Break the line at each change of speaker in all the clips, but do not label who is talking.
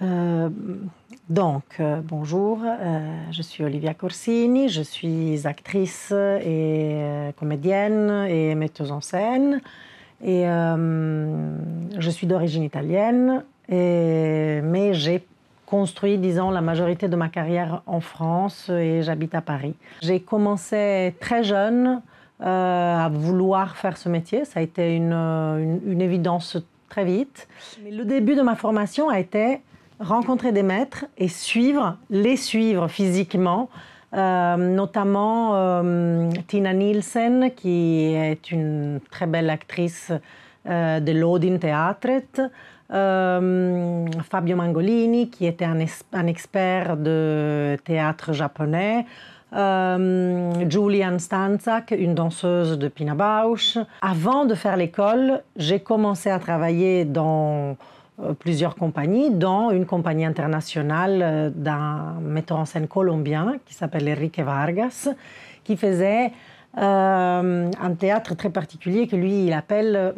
Euh, Bonjour, je suis Olivia Corsini, je suis actrice et comédienne et metteuse en scène. Et je suis d'origine italienne, mais j'ai construit, disons, la majorité de ma carrière en France et j'habite à Paris. J'ai commencé très jeune à vouloir faire ce métier, ça a été une évidence très vite. Mais le début de ma formation a été rencontrer des maîtres et les suivre physiquement, notamment Tina Nielsen, qui est une très belle actrice de l'Odin Teatret, Fabio Mangolini, qui était un expert de théâtre japonais, Julian Stanzak, une danseuse de Pina Bausch. Avant de faire l'école, j'ai commencé à travailler dans plusieurs compagnies, dont une compagnie internationale d'un metteur en scène colombien qui s'appelle Enrique Vargas, qui faisait un théâtre très particulier que lui, il appelle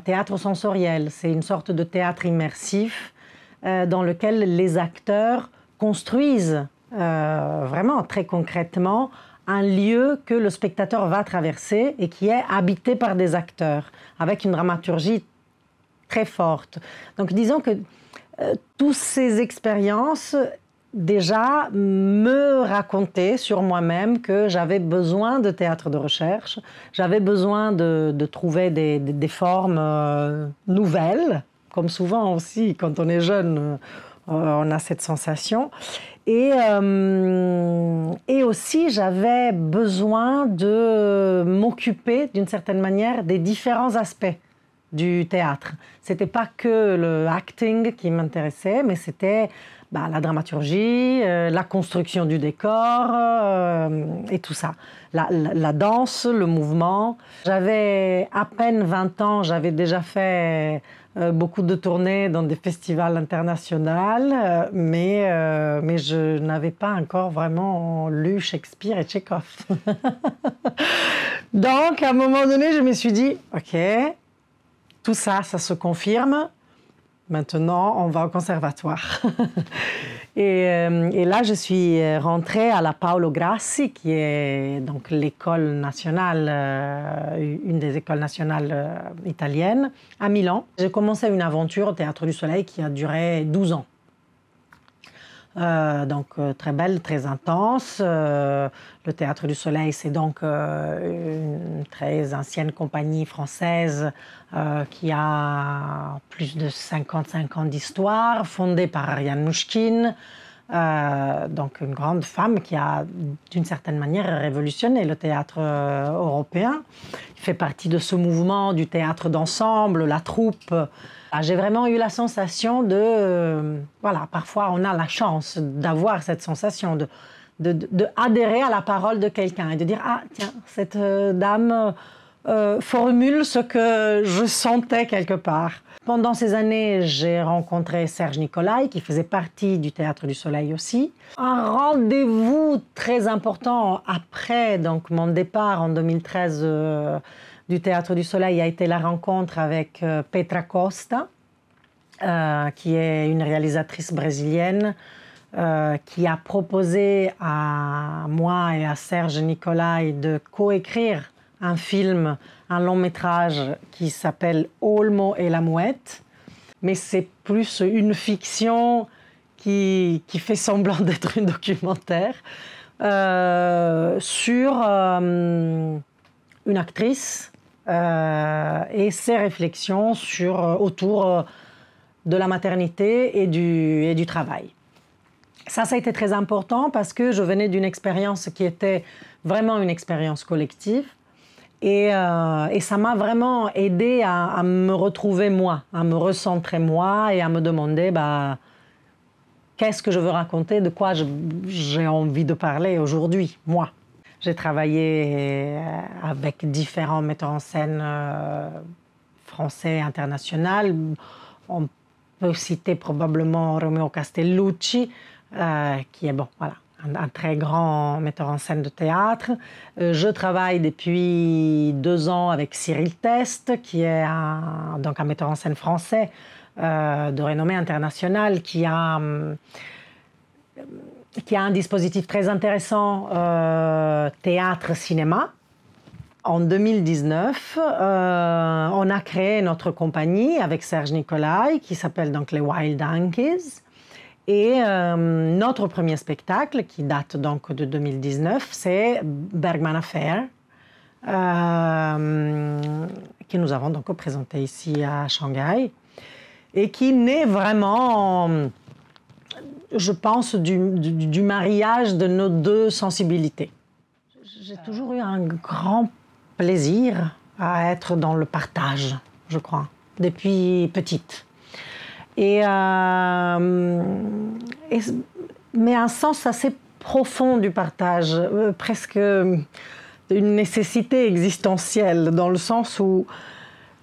théâtre sensoriel. C'est une sorte de théâtre immersif dans lequel les acteurs construisent vraiment très concrètement un lieu que le spectateur va traverser et qui est habité par des acteurs, avec une dramaturgie très forte. Donc disons que toutes ces expériences déjà me racontaient sur moi-même que j'avais besoin de théâtre de recherche, j'avais besoin de trouver des formes nouvelles, comme souvent aussi quand on est jeune, on a cette sensation. Et aussi, j'avais besoin de m'occuper d'une certaine manière des différents aspects du théâtre. C'était pas que le acting qui m'intéressait, mais c'était la dramaturgie, la construction du décor et tout ça. La danse, le mouvement. J'avais à peine 20 ans, j'avais déjà fait beaucoup de tournées dans des festivals internationaux, mais je n'avais pas encore vraiment lu Shakespeare et Tchekhov. Donc, à un moment donné, je me suis dit, OK, tout ça, ça se confirme. Maintenant, on va au conservatoire. Et là, je suis rentrée à la Paolo Grassi, qui est donc l'école nationale, une des écoles nationales italiennes, à Milan. J'ai commencé une aventure au Théâtre du Soleil qui a duré 12 ans. Très belle, très intense. Le Théâtre du Soleil, c'est donc une très ancienne compagnie française qui a plus de 55 ans d'histoire, fondée par Ariane Mouchkine, donc une grande femme qui a d'une certaine manière révolutionné le théâtre européen. Il fait partie de ce mouvement du théâtre d'ensemble, la troupe. J'ai vraiment eu la sensation parfois on a la chance d'avoir cette sensation de adhérer à la parole de quelqu'un et de dire « Ah, tiens, cette dame formule ce que je sentais quelque part ». Pendant ces années, j'ai rencontré Serge Nicolai, qui faisait partie du Théâtre du Soleil aussi. Un rendez-vous très important après donc, mon départ en 2013 du Théâtre du Soleil a été la rencontre avec Petra Costa, qui est une réalisatrice brésilienne, qui a proposé à moi et à Serge Nicolai de coécrire un film, un long métrage qui s'appelle Olmo et la mouette, mais c'est plus une fiction qui fait semblant d'être un documentaire sur une actrice et ses réflexions autour de la maternité et du travail. Ça a été très important parce que je venais d'une expérience qui était vraiment une expérience collective. Et ça m'a vraiment aidé à me retrouver moi, à me recentrer moi et à me demander qu'est-ce que je veux raconter, de quoi j'ai envie de parler aujourd'hui, moi. J'ai travaillé avec différents metteurs en scène français et internationaux. On peut citer probablement Romeo Castellucci, qui est un très grand metteur en scène de théâtre. Je travaille depuis 2 ans avec Cyril Teste, qui est donc un metteur en scène français de renommée internationale, qui a un dispositif très intéressant, théâtre-cinéma. En 2019, on a créé notre compagnie avec Serge Nicolai, qui s'appelle donc les Wild Donkeys. Et notre premier spectacle, qui date donc de 2019, c'est Bergman Affair, que nous avons donc présenté ici à Shanghai, et qui naît vraiment, je pense, du mariage de nos 2 sensibilités. J'ai toujours eu un grand plaisir à être dans le partage, je crois, depuis petite. Mais un sens assez profond du partage, presque une nécessité existentielle, dans le sens où,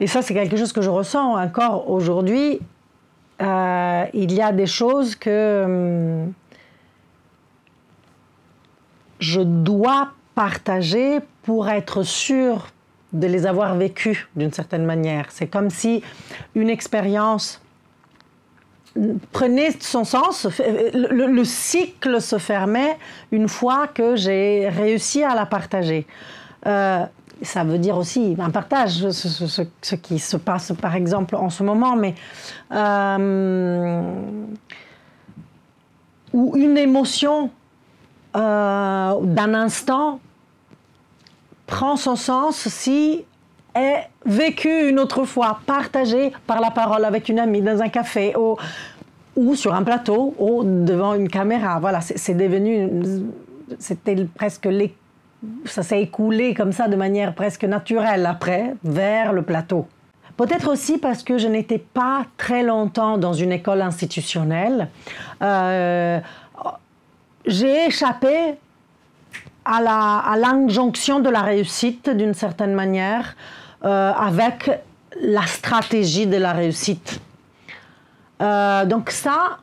et ça c'est quelque chose que je ressens encore aujourd'hui, il y a des choses que je dois partager pour être sûre de les avoir vécues d'une certaine manière. C'est comme si une expérience prenait son sens, le cycle se fermait une fois que j'ai réussi à la partager. Ça veut dire aussi un partage, ce qui se passe par exemple en ce moment, mais où une émotion d'un instant prend son sens si est vécue une autre fois, partagée par la parole avec une amie dans un café ou sur un plateau ou devant une caméra. Voilà, c'est devenu, c'était presque, ça s'est écoulé comme ça de manière presque naturelle après vers le plateau. Peut-être aussi parce que je n'étais pas très longtemps dans une école institutionnelle. J'ai échappé à l'injonction de la réussite d'une certaine manière avec la stratégie de la réussite. Donc ça,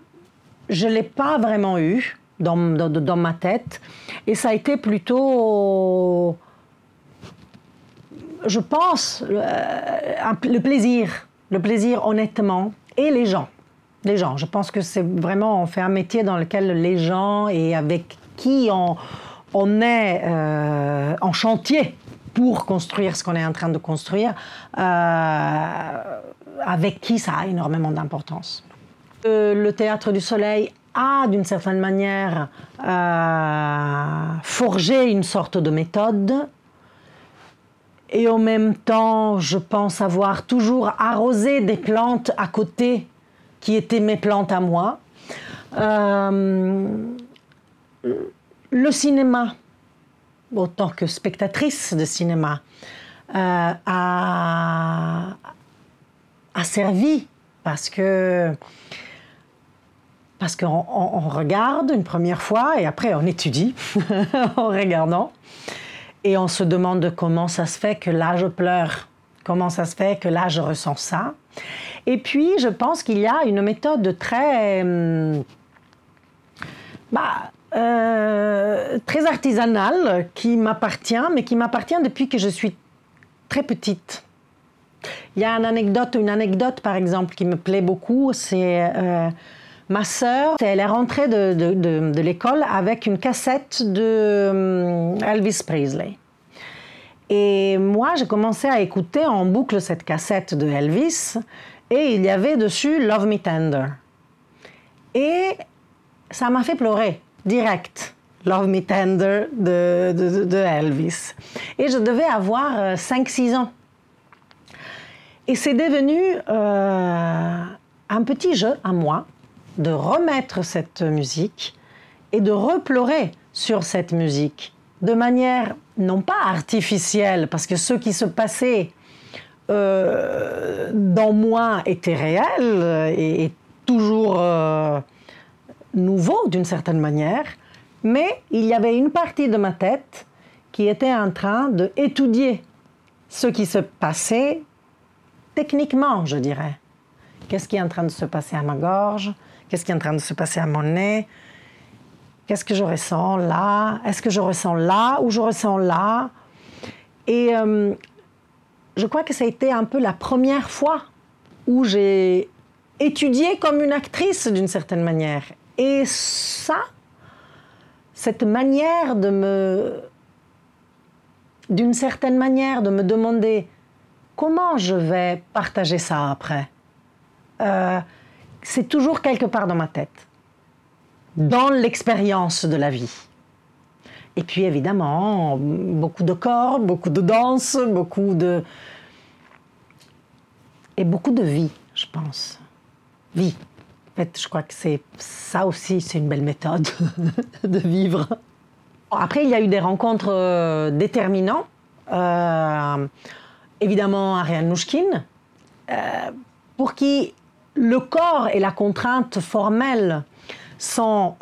je ne l'ai pas vraiment eu dans ma tête et ça a été plutôt, je pense, le plaisir honnêtement et les gens. Je pense que c'est vraiment, on fait un métier dans lequel les gens et avec qui on est en chantier pour construire ce qu'on est en train de construire, avec qui ça a énormément d'importance. Le Théâtre du Soleil a, d'une certaine manière, forgé une sorte de méthode, et en même temps, je pense avoir toujours arrosé des plantes à côté qui étaient mes plantes à moi. Le cinéma, autant que spectatrice de cinéma, a servi parce qu'on regarde une première fois et après on étudie en regardant et on se demande comment ça se fait que là je pleure, comment ça se fait que là je ressens ça. Et puis je pense qu'il y a une méthode très très artisanale qui m'appartient, mais qui m'appartient depuis que je suis très petite. Il y a une anecdote par exemple qui me plaît beaucoup, c'est ma sœur, elle est rentrée de l'école avec une cassette de Elvis Presley. Et moi, j'ai commencé à écouter en boucle cette cassette de Elvis et il y avait dessus Love Me Tender. Et ça m'a fait pleurer, direct. Love Me Tender de Elvis. Et je devais avoir 5-6 ans. Et c'est devenu un petit jeu à moi de remettre cette musique et de repleurer sur cette musique de manière non pas artificielle, parce que ce qui se passait dans moi était réel et toujours nouveau d'une certaine manière, mais il y avait une partie de ma tête qui était en train d'étudier ce qui se passait techniquement, je dirais. Qu'est-ce qui est en train de se passer à ma gorge? Qu'est-ce qui est en train de se passer à mon nez? qu'est-ce que je ressens là? Est-ce que je ressens là ou je ressens là? Et je crois que ça a été un peu la première fois où j'ai étudié comme une actrice d'une certaine manière. Et ça, cette manière d'une certaine manière de me demander comment je vais partager ça après, c'est toujours quelque part dans ma tête, dans l'expérience de la vie. Et puis évidemment, beaucoup de corps, beaucoup de danse, et beaucoup de vie, je pense. Vie. En fait, je crois que ça aussi, c'est une belle méthode de vivre. Après, il y a eu des rencontres déterminantes. Évidemment, Ariane Mnouchkine, pour qui le corps et la contrainte formelle sont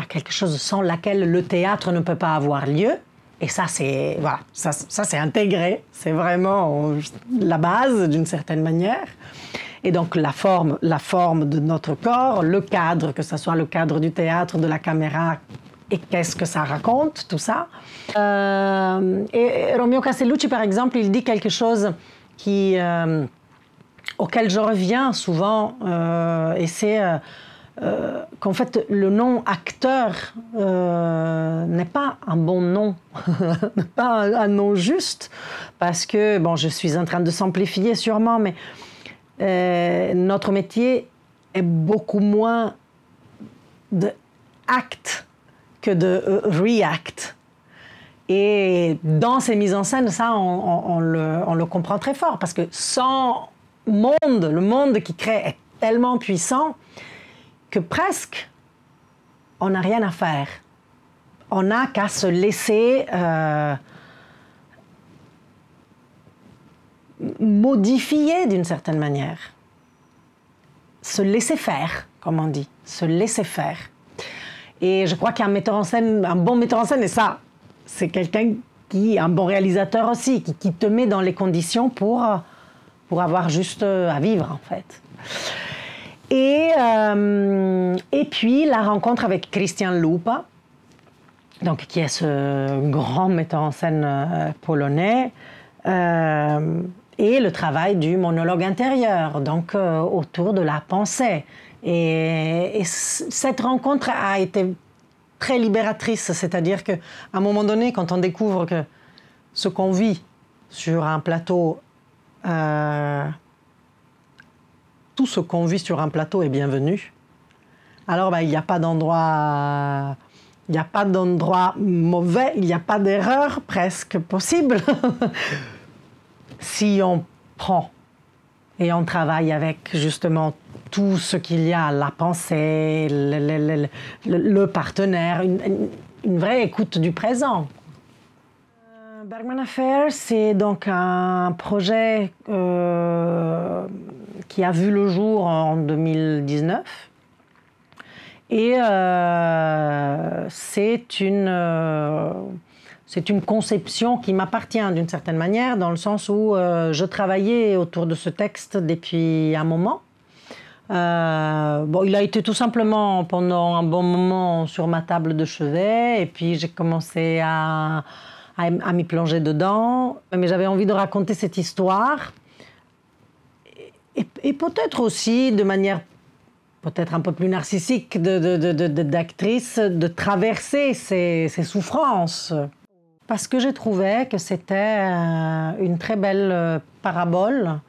quelque chose sans laquelle le théâtre ne peut pas avoir lieu. Et ça, c'est intégré. C'est vraiment la base, d'une certaine manière. Et donc, la forme de notre corps, le cadre, que ce soit le cadre du théâtre, de la caméra, et qu'est-ce que ça raconte, tout ça. Et Romeo Castellucci, par exemple, il dit quelque chose auquel je reviens souvent, et c'est qu'en fait, le nom acteur n'est pas un bon nom, n'est pas un nom juste, parce que, bon, je suis en train de simplifier sûrement, mais notre métier est beaucoup moins de act que de react. Et dans ces mises en scène, ça, on le comprend très fort, parce que le monde qui crée est tellement puissant que presque on n'a rien à faire. On n'a qu'à se laisser modifier d'une certaine manière. Se laisser faire, comme on dit. Se laisser faire. Et je crois qu'un metteur en scène, un bon metteur en scène, et ça, c'est quelqu'un un bon réalisateur aussi, qui te met dans les conditions pour avoir juste à vivre, en fait. Et puis, la rencontre avec Christian Lupa, donc, qui est ce grand metteur en scène polonais, et le travail du monologue intérieur, donc autour de la pensée. Et cette rencontre a été très libératrice, c'est-à-dire qu'à un moment donné, quand on découvre que ce qu'on vit sur un plateau, tout ce qu'on vit sur un plateau est bienvenu, alors il n'y a pas d'endroit mauvais, il n'y a pas d'erreur presque possible si on prend et on travaille avec justement tout ce qu'il y a, la pensée, le partenaire, une vraie écoute du présent. Bergman Affair, c'est donc un projet qui a vu le jour en 2019. Et c'est une conception qui m'appartient d'une certaine manière, dans le sens où je travaillais autour de ce texte depuis un moment. Il a été tout simplement pendant un bon moment sur ma table de chevet, et puis j'ai commencé à m'y plonger dedans. Mais j'avais envie de raconter cette histoire, et peut-être aussi de manière peut-être un peu plus narcissique d'actrice, de traverser ces souffrances. Parce que j'ai trouvé que c'était une très belle parabole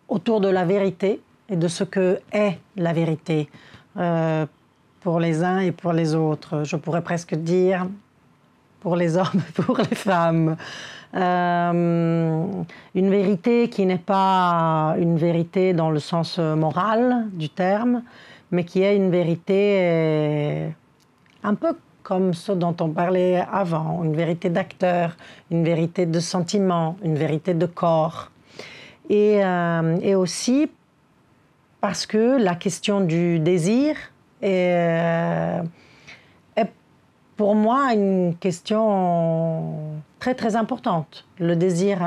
autour de la vérité et de ce que est la vérité pour les uns et pour les autres. Je pourrais presque dire pour les hommes et pour les femmes. Une vérité qui n'est pas une vérité dans le sens moral du terme, mais qui est une vérité un peu comme ce dont on parlait avant, une vérité d'acteur, une vérité de sentiment, une vérité de corps. Et aussi parce que la question du désir est pour moi une question très très importante. Le désir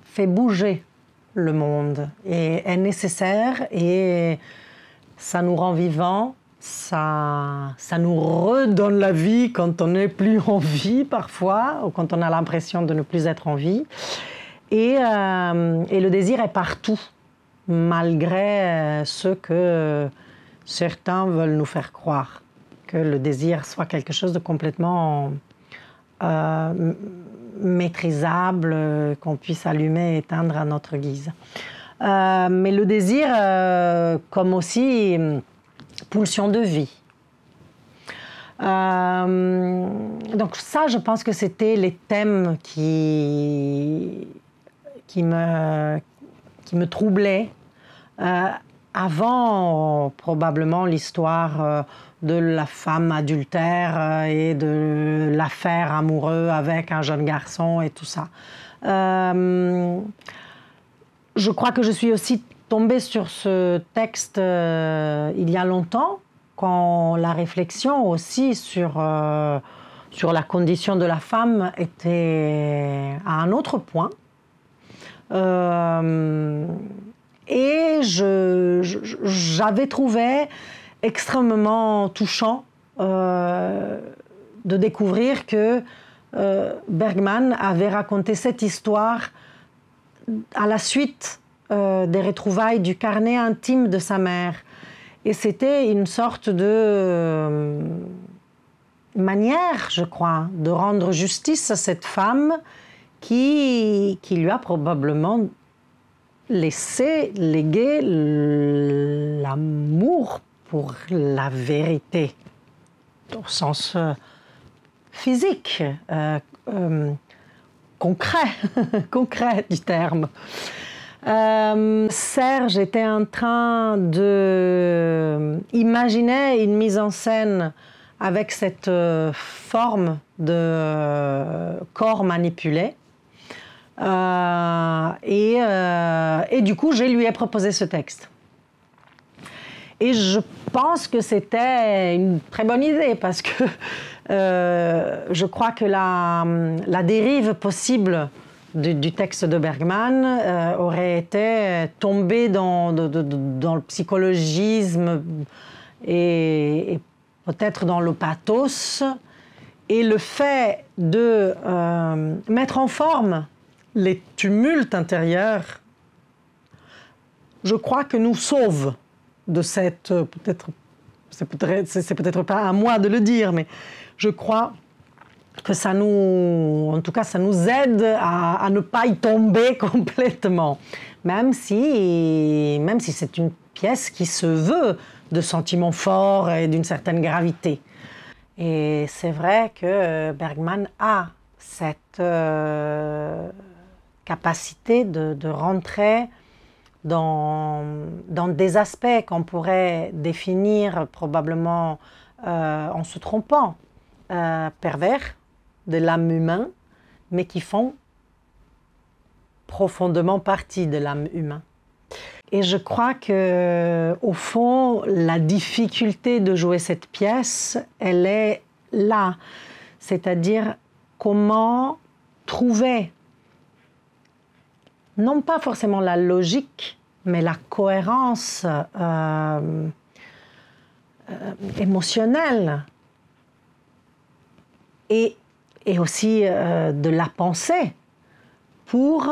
fait bouger le monde et est nécessaire et ça nous rend vivants, ça nous redonne la vie quand on n'est plus en vie parfois, ou quand on a l'impression de ne plus être en vie. Et le désir est partout, malgré ce que certains veulent nous faire croire, que le désir soit quelque chose de complètement maîtrisable, qu'on puisse allumer et éteindre à notre guise. Mais le désir, comme aussi pulsion de vie. Donc ça, je pense que c'était les thèmes qui me troublaient avant probablement l'histoire de la femme adultère et de l'affaire amoureuse avec un jeune garçon et tout ça. Je crois que je suis aussi tombée sur ce texte il y a longtemps, quand la réflexion aussi sur la condition de la femme était à un autre point. Et j'avais trouvé extrêmement touchant de découvrir que Bergman avait raconté cette histoire à la suite des retrouvailles du carnet intime de sa mère. Et c'était une sorte de manière, je crois, de rendre justice à cette femme qui lui a probablement légué l'amour pour la vérité, au sens physique, concret du terme. Serge était en train d'imaginer une mise en scène avec cette forme de corps manipulé. Et du coup, je lui ai proposé ce texte. Et je pense que c'était une très bonne idée parce que je crois que la dérive possible du texte de Bergman aurait été tomber dans le psychologisme et peut-être dans le pathos. Et le fait de mettre en forme les tumultes intérieurs, je crois que nous sauve de cette... c'est peut-être pas à moi de le dire, mais je crois que ça nous aide à ne pas y tomber complètement. Même si c'est une pièce qui se veut de sentiments forts et d'une certaine gravité. Et c'est vrai que Bergman a cette capacité de rentrer dans des aspects qu'on pourrait définir probablement en se trompant, pervers de l'âme humaine, mais qui font profondément partie de l'âme humaine. Et je crois que, au fond, la difficulté de jouer cette pièce, elle est là. C'est-à-dire comment trouver, non pas forcément la logique, mais la cohérence émotionnelle et aussi de la pensée pour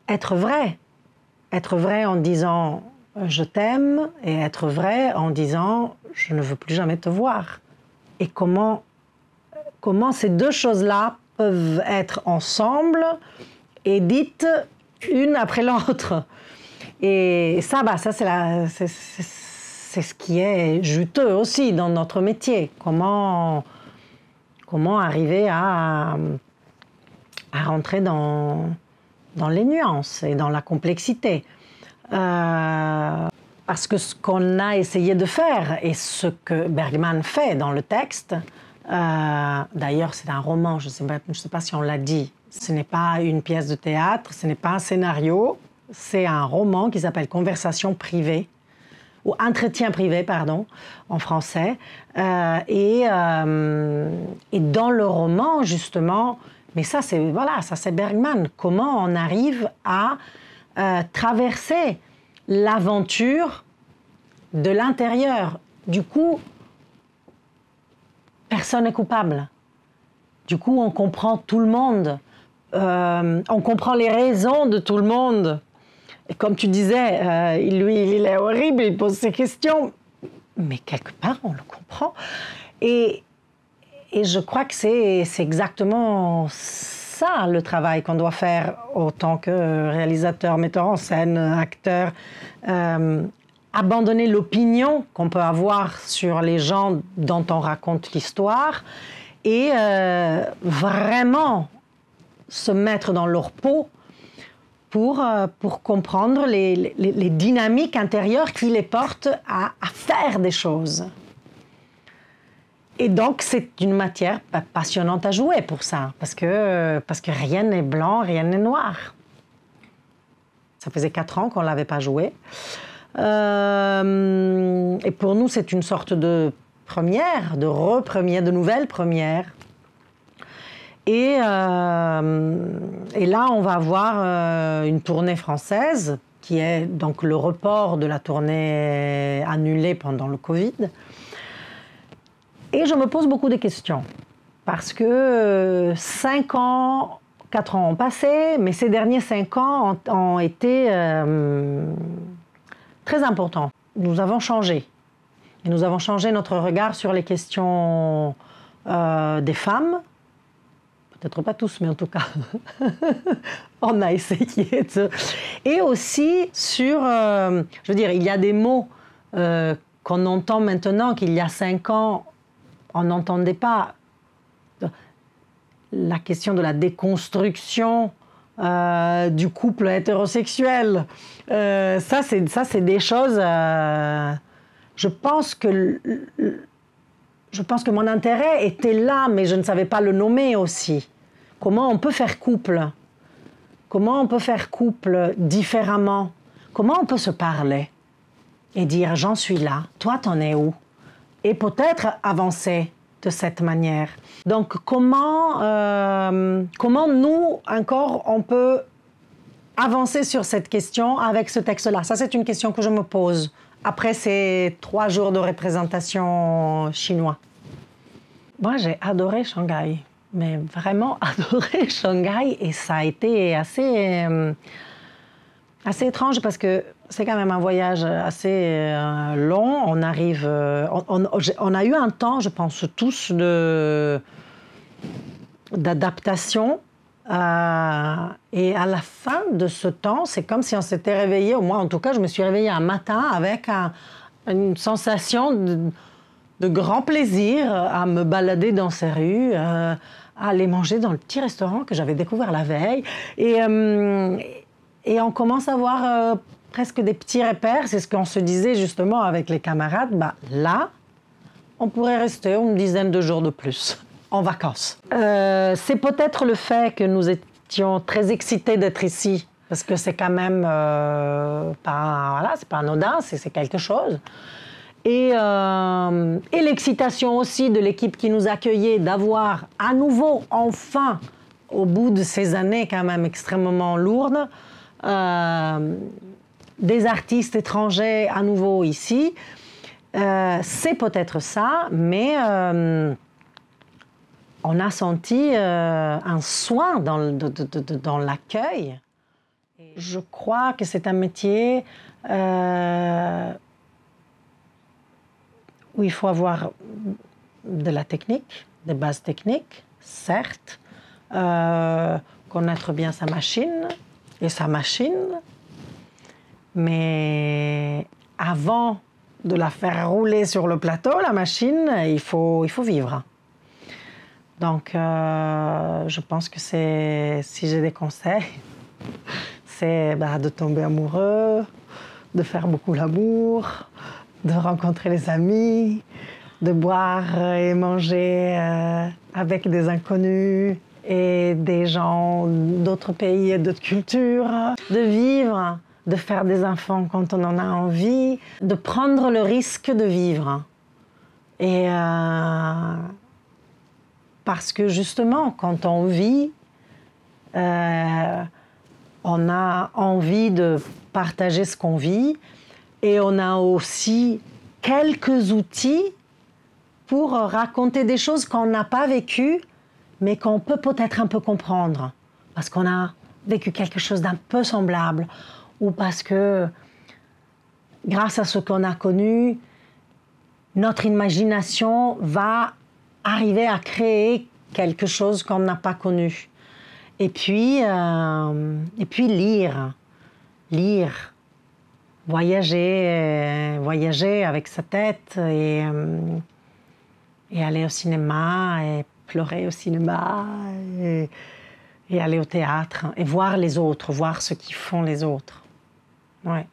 être vrai. Être vrai en disant « je t'aime » et être vrai en disant « je ne veux plus jamais te voir ». Et comment ces deux choses-là peuvent être ensemble et dites une après l'autre. Et ça c'est ce qui est juteux aussi dans notre métier. Comment arriver à rentrer dans les nuances et dans la complexité. Parce que ce qu'on a essayé de faire et ce que Bergman fait dans le texte, d'ailleurs c'est un roman, je ne sais pas si on l'a dit, ce n'est pas une pièce de théâtre, ce n'est pas un scénario, c'est un roman qui s'appelle « Conversation privée », ou « Entretien privé », pardon, en français. Et dans le roman, justement, Mais ça, c'est voilà, ça c'est Bergman. Comment on arrive à traverser l'aventure de l'intérieur. Du coup, personne n'est coupable. Du coup, on comprend tout le monde. On comprend les raisons de tout le monde. Et comme tu disais, lui, il est horrible, il pose ses questions. Mais quelque part, on le comprend. Et je crois que c'est exactement ça le travail qu'on doit faire autant que réalisateur, metteur en scène, acteur. Abandonner l'opinion qu'on peut avoir sur les gens dont on raconte l'histoire et vraiment se mettre dans leur peau pour comprendre les dynamiques intérieures qui les portent à faire des choses. Et donc, c'est une matière passionnante à jouer pour ça, parce que rien n'est blanc, rien n'est noir. Ça faisait 4 ans qu'on ne l'avait pas joué. Et pour nous, c'est une sorte de première, de repremière, de nouvelle première. Et là, on va avoir une tournée française, qui est donc le report de la tournée annulée pendant le Covid. Et je me pose beaucoup de questions, parce que 4 ans ont passé, mais ces derniers 5 ans ont été très importants. Nous avons changé. Et nous avons changé notre regard sur les questions des femmes. Peut-être pas tous, mais en tout cas, on a essayé de... Et aussi sur... je veux dire, il y a des mots qu'on entend maintenant, qu'il y a 5 ans, on n'entendait pas. La question de la déconstruction du couple hétérosexuel. Ça, c'est des choses... je pense que mon intérêt était là, mais je ne savais pas le nommer aussi. Comment on peut faire couple? Comment on peut faire couple différemment? Comment on peut se parler et dire « j'en suis là, toi t'en es où ?» et peut-être avancer de cette manière. Donc comment nous, encore, on peut avancer sur cette question avec ce texte-là? Ça, c'est une question que je me pose après ces 3 jours de représentation chinois. Moi, j'ai adoré Shanghai, mais vraiment adoré Shanghai, et ça a été assez étrange parce que c'est quand même un voyage assez long. On arrive, on a eu un temps, je pense tous, d'adaptation. Et à la fin de ce temps, c'est comme si on s'était réveillé, au moins en tout cas, je me suis réveillée un matin avec une sensation de grand plaisir à me balader dans ces rues, à aller manger dans le petit restaurant que j'avais découvert la veille. Et on commence à voir presque des petits repères. C'est ce qu'on se disait justement avec les camarades. Bah, là, on pourrait rester une dizaine de jours de plus en vacances. C'est peut-être le fait que nous étions très excités d'être ici, parce que c'est quand même c'est pas anodin, c'est quelque chose. Et l'excitation aussi de l'équipe qui nous accueillait d'avoir à nouveau, enfin, au bout de ces années quand même extrêmement lourdes, des artistes étrangers à nouveau ici. C'est peut-être ça, mais on a senti un soin dans l'accueil. Je crois que c'est un métier où il faut avoir de la technique, des bases techniques, certes, connaître bien sa machine, mais avant de la faire rouler sur le plateau, la machine, il faut vivre. Donc, je pense que si j'ai des conseils, c'est de tomber amoureux, de faire beaucoup l'amour, de rencontrer les amis, de boire et manger avec des inconnus et des gens d'autres pays et d'autres cultures, de vivre, de faire des enfants quand on en a envie, de prendre le risque de vivre. Et parce que justement, quand on vit, On a envie de partager ce qu'on vit et on a aussi quelques outils pour raconter des choses qu'on n'a pas vécues, mais qu'on peut peut-être un peu comprendre, parce qu'on a vécu quelque chose d'un peu semblable, ou parce que, grâce à ce qu'on a connu, notre imagination va arriver à créer quelque chose qu'on n'a pas connu. Et puis lire, voyager avec sa tête et aller au cinéma et pleurer au cinéma et aller au théâtre et voir les autres, voir ce qu'ils font les autres. Ouais.